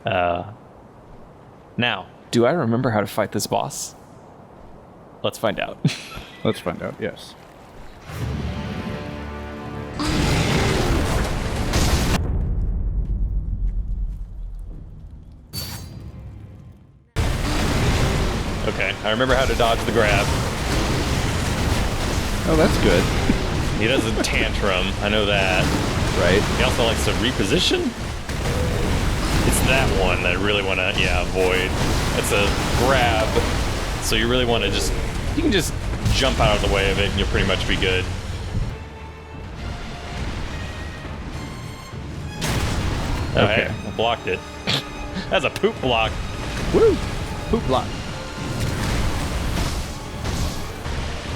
Now, do I remember how to fight this boss? Let's find out. Let's find out, yes. Okay, I remember how to dodge the grab. Oh, that's good. He does a tantrum, I know that. Right. He also likes to reposition. It's that one that I really want to, avoid. It's a grab, so you really want to you can just jump out of the way of it and you'll pretty much be good. Okay. Hey, I blocked it. That's a poop block. Woo! Poop block.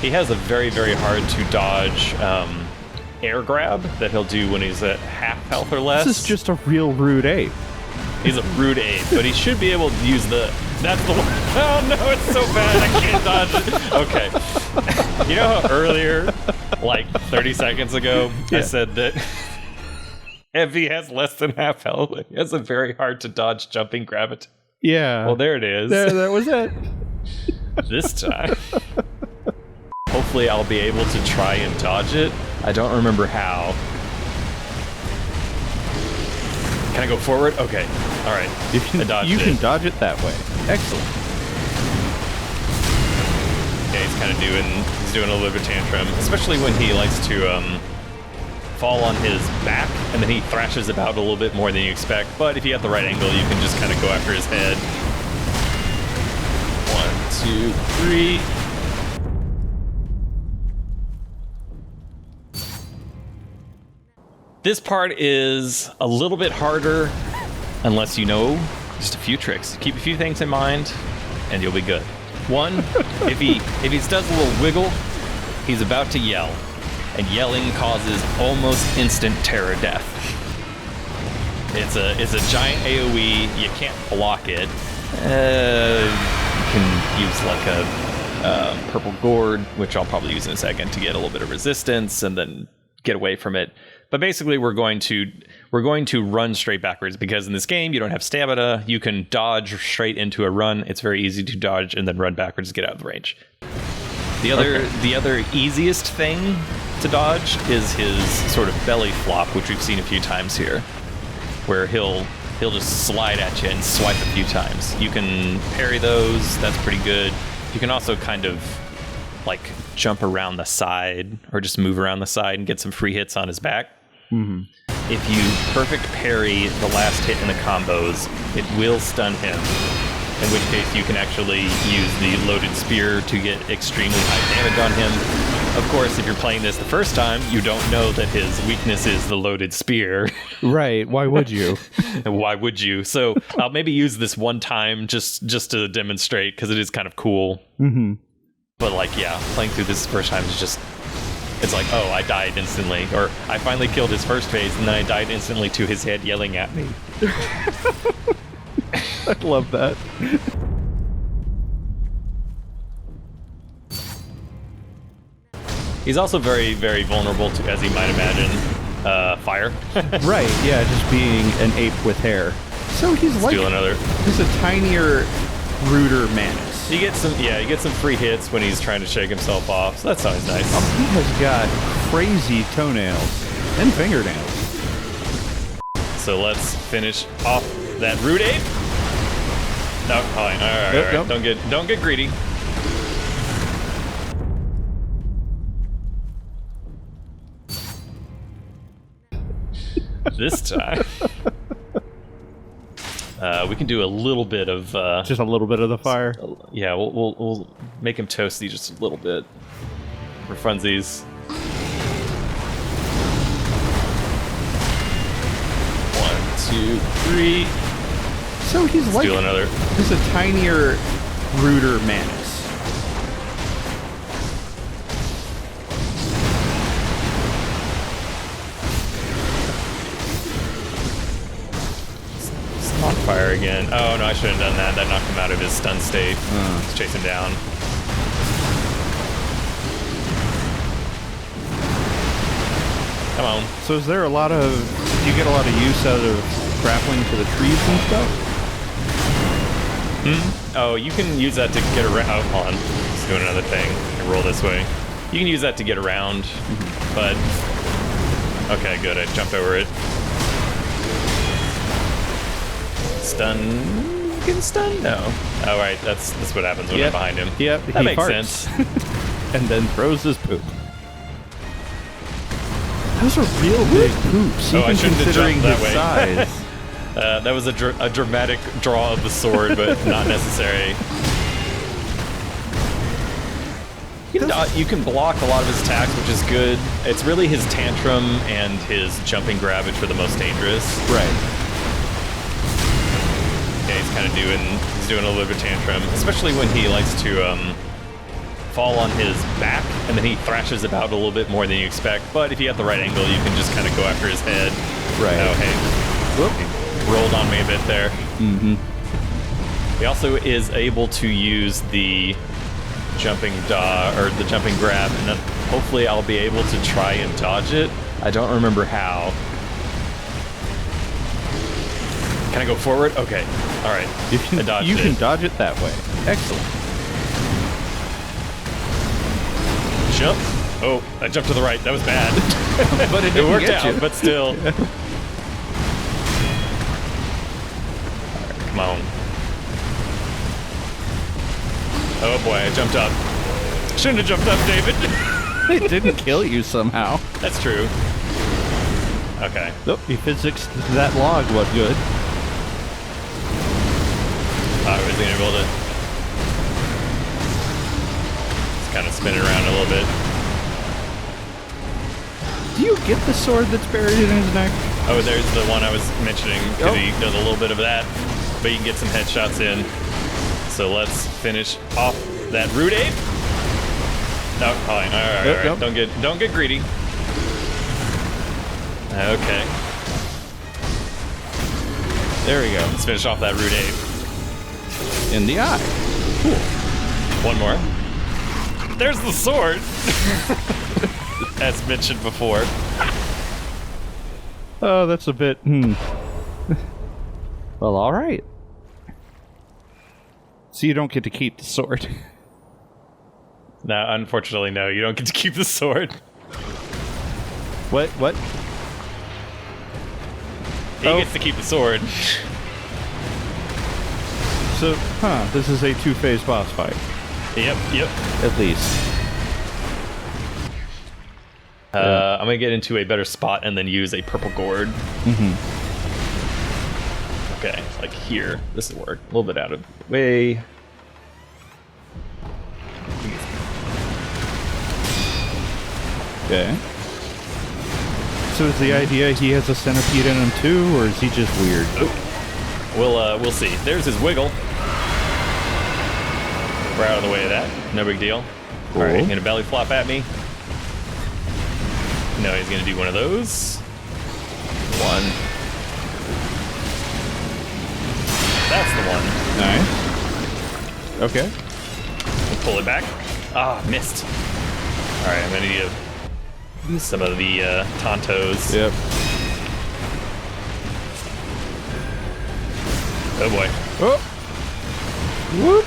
He has a very, very hard to dodge air grab that he'll do when he's at half health or less. This is just a real rude ape. He's a rude ape, but he should be able to use that's the one. Oh no, it's so bad, I can't dodge it. Okay. You know how earlier, like 30 seconds ago, I said that if he has less than half health, he has a very hard to dodge jumping gravity. Yeah. Well, there it is. That was it. This time. Hopefully I'll be able to try and dodge it. I don't remember how. Can I go forward? Okay. All right. You can dodge it that way. Excellent. Yeah, he's doing a little bit of a tantrum, especially when he likes to fall on his back, and then he thrashes about a little bit more than you expect. But if you have the right angle, you can just kind of go after his head. 1, 2, 3. This part is a little bit harder unless you know just a few tricks. Keep a few things in mind and you'll be good. One, if he does a little wiggle, he's about to yell. And yelling causes almost instant terror death. It's a giant AoE, you can't block it. You can use like a purple gourd, which I'll probably use in a second to get a little bit of resistance and then get away from it. But basically we're going to run straight backwards because in this game you don't have stamina. You can dodge straight into a run. It's very easy to dodge and then run backwards to get out of the range. The other easiest thing to dodge is his sort of belly flop, which we've seen a few times here, where he'll just slide at you and swipe a few times. You can parry those. That's pretty good. You can also kind of like jump around the side or just move around the side and get some free hits on his back. Mm-hmm. If you perfect parry the last hit in the combos, it will stun him, in which case you can actually use the loaded spear to get extremely high damage on him. Of course, if you're playing this the first time, you don't know that his weakness is the loaded spear. Right, why would you? Why would you? So I'll maybe use this one time just to demonstrate, because it is kind of cool. Mm-hmm. But like, yeah, playing through this first time is just... It's like, oh, I died instantly. Or I finally killed his first phase, and then I died instantly to his head yelling at me. I love that. He's also very, very vulnerable to, as you might imagine, fire. Right, yeah, just being an ape with hair. So he's Let's like... do another. He's a tinier, ruder Manus. You get some free hits when he's trying to shake himself off, so that's always nice. He has got crazy toenails and fingernails. So let's finish off that rude ape. No, fine. All right. Nope. Don't get greedy. This time, we can do a little bit of just a little bit of the fire. Yeah, we'll make him toasty just a little bit for funsies. 1, 2, 3. So he's Let's like... do another. He's a tinier, ruder Manus. On fire again. Oh no, I shouldn't have done that. That knocked him out of his stun state. Let's chase him down. Come on. So is there a lot of... Do you get a lot of use out of grappling to the trees and stuff? Oh, you can use that to get around. Oh, hold on. Just doing another thing. I roll this way. You can use that to get around, but... Okay, good. I jumped over it. Stun... You can stun? No. Oh, right. That's what happens when I'm behind him. Yep, that he makes farts. sense. And then throws his poop. Those are real big poops, Oh, I even shouldn't have considering jumped his that way. size. That was a dramatic draw of the sword, but not necessary. You can block a lot of his attacks, which is good. It's really his tantrum and his jumping grab which are the most dangerous. Right. Yeah, he's kind of doing a little bit of a tantrum, especially when he likes to fall on his back, and then he thrashes about a little bit more than you expect. But if you have the right angle, you can just kind of go after his head. Right. Oh, hey. Whoop. Rolled on me a bit there. Mm-hmm. He also is able to use the jumping or the jumping grab, and then hopefully I'll be able to try and dodge it. I don't remember how. Can I go forward? Okay. All right. You can dodge it that way. Excellent. Jump. Oh, I jumped to the right. That was bad. But it It didn't worked get out, you. but still. Come on. Oh boy, I jumped up. Shouldn't have jumped up, David. It didn't kill you somehow. That's true. Okay. Nope, you physics that log. What good? I was gonna be able to just kind of spin it around a little bit. Do you get the sword that's buried in his neck? Oh, there's the one I was mentioning, because Oh. he does a little bit of that, but you can get some headshots in. So let's finish off that root ape. No, fine. All right, all right. Nope. Don't get greedy. Okay, There we go. let's finish off that root ape. In the eye. Cool. One more. There's the sword, as mentioned before. Oh, that's a bit. Well, all right. So you don't get to keep the sword. No, unfortunately, no. You don't get to keep the sword. What? He Oh. gets to keep the sword. So, this is a two-phase boss fight, Yep. at least. I'm gonna get into a better spot and then use a purple gourd. Mm-hmm. Okay, like here. This will work. A little bit out of the way. Okay. So is the idea he has a centipede in him too, or is he just weird? We'll see. There's his wiggle. We're out of the way of that. No big deal. Cool. All right, gonna belly flop at me. No, he's gonna do one of those. One. That's the one. Nice. Okay. We'll pull it back. Ah, missed. All right, I'm gonna need to use some of the Tontos. Yep. Oh boy. Oh. Whoop.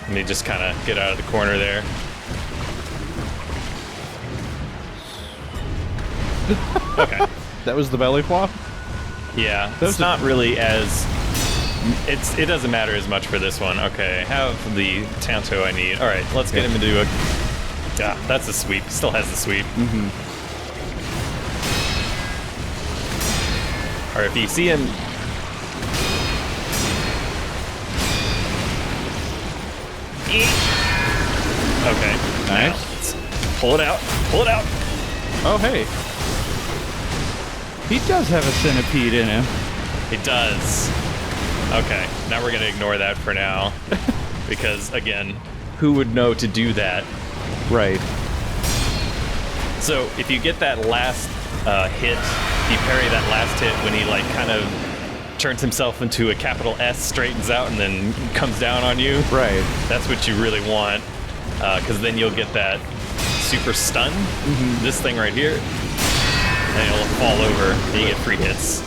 Let me just kind of get out of the corner there. Okay. That was the belly flop? Yeah, Those it's are- not really as... It doesn't matter as much for this one. Okay, I have the Tanto I need. All right, let's get him into a... Yeah, that's a sweep. Still has the sweep. Mm-hmm. Or if you see him... Okay. Nice. Now, let's pull it out. Pull it out. Oh, hey. He does have a centipede in him. It does. Okay, now we're gonna ignore that for now. Because, again, who would know to do that? Right. So, if you get that last hit, you parry that last hit when he, like, kind of turns himself into a capital S, straightens out, and then comes down on you. Right. That's what you really want. Because then you'll get that super stun, this thing right here, and it'll fall over, and you get free hits.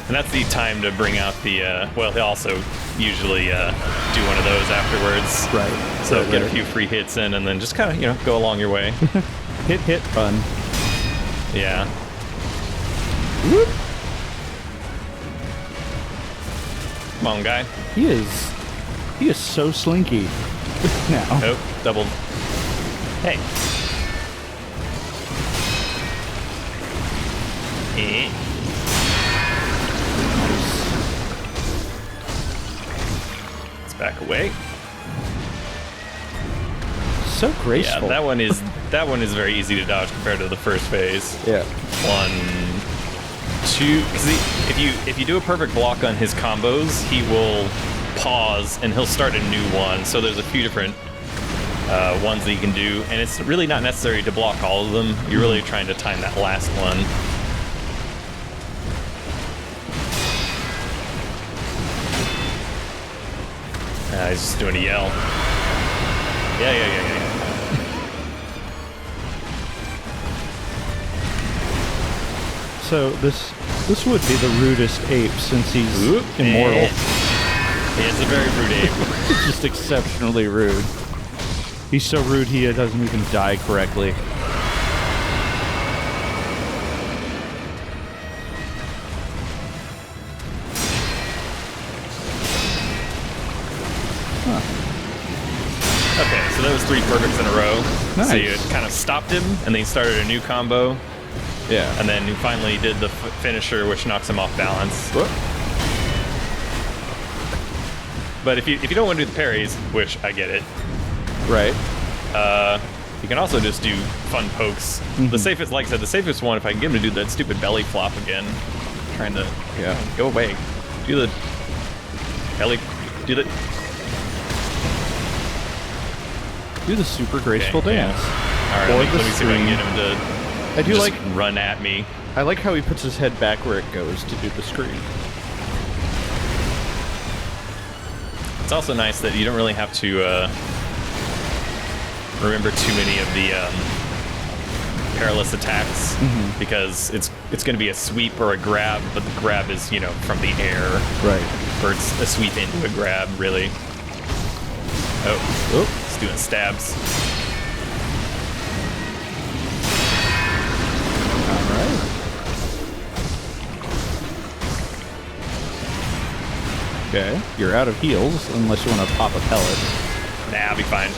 And that's the time to bring out the, well, he'll also usually do one of those afterwards. Right. So get a few free hits in and then just kind of, you know, go along your way. Hit, fun. Yeah. Whoop. Come on, guy. He is so slinky now. Oh, double. Hey. Let's back away. So graceful. Yeah, that one is very easy to dodge compared to the first phase. Yeah. 1, 2. Because if you do a perfect block on his combos, he will pause and he'll start a new one. So there's a few different ones that you can do, and it's really not necessary to block all of them. You're really trying to time that last one. He's just doing a yell. Yeah. So this would be the rudest ape since he's immortal. He is a very rude ape. Just exceptionally rude. He's so rude he doesn't even die correctly. Okay, so that was 3 perfects in a row. Nice. So you kind of stopped him, and then you started a new combo, Yeah. and then you finally did the finisher, which knocks him off balance. Whoop. But if you don't want to do the parries, which I get it, Right. you can also just do fun pokes. The safest, like I said, the safest one, if I can get him to do that stupid belly flop again, trying to go away. Do the belly, do the super graceful Okay, yeah. dance. All right, Or let the me see if I can screen. get him to I do just like run at me. I like how he puts his head back where it goes to do the screen. It's also nice that you don't really have to remember too many of the perilous attacks because it's going to be a sweep or a grab, but the grab is, you know, from the air, Right. or it's a sweep into a grab, really. Oh, it's doing stabs. All right. Okay. You're out of heals unless you want to pop a pellet. Nah, I'll be fine.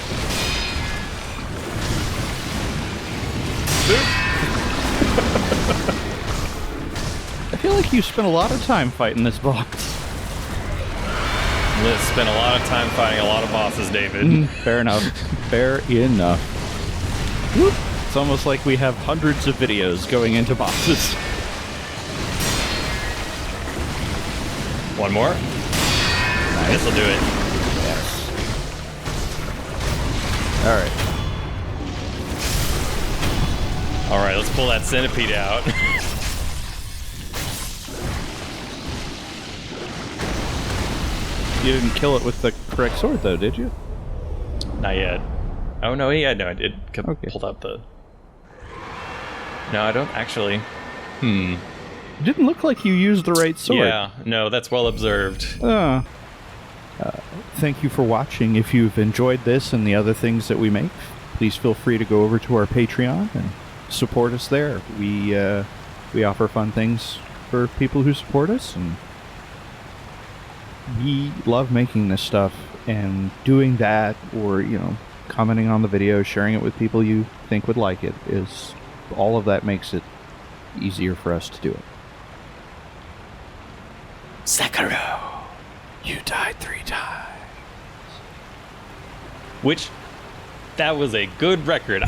I feel like you spent a lot of time fighting this boss. Let's spend a lot of time fighting a lot of bosses, David. Fair enough. Fair enough. Whoop. It's almost like we have hundreds of videos going into bosses. One more. Nice. This'll do it. Yes. All right. All right, let's pull that centipede out. You didn't kill it with the correct sword, though, did you? Not yet. Oh no, yeah, no, I did. Okay. Pulled out the. No, I don't actually. It didn't look like you used the right sword. Yeah, no, that's well observed. Thank you for watching. If you've enjoyed this and the other things that we make, please feel free to go over to our Patreon and support us there. We offer fun things for people who support us, and we love making this stuff and doing that, or commenting on the video, sharing it with people you think would like it. Is all of that makes it easier for us to do it. Sekiro, You died 3 times. which that was a good record.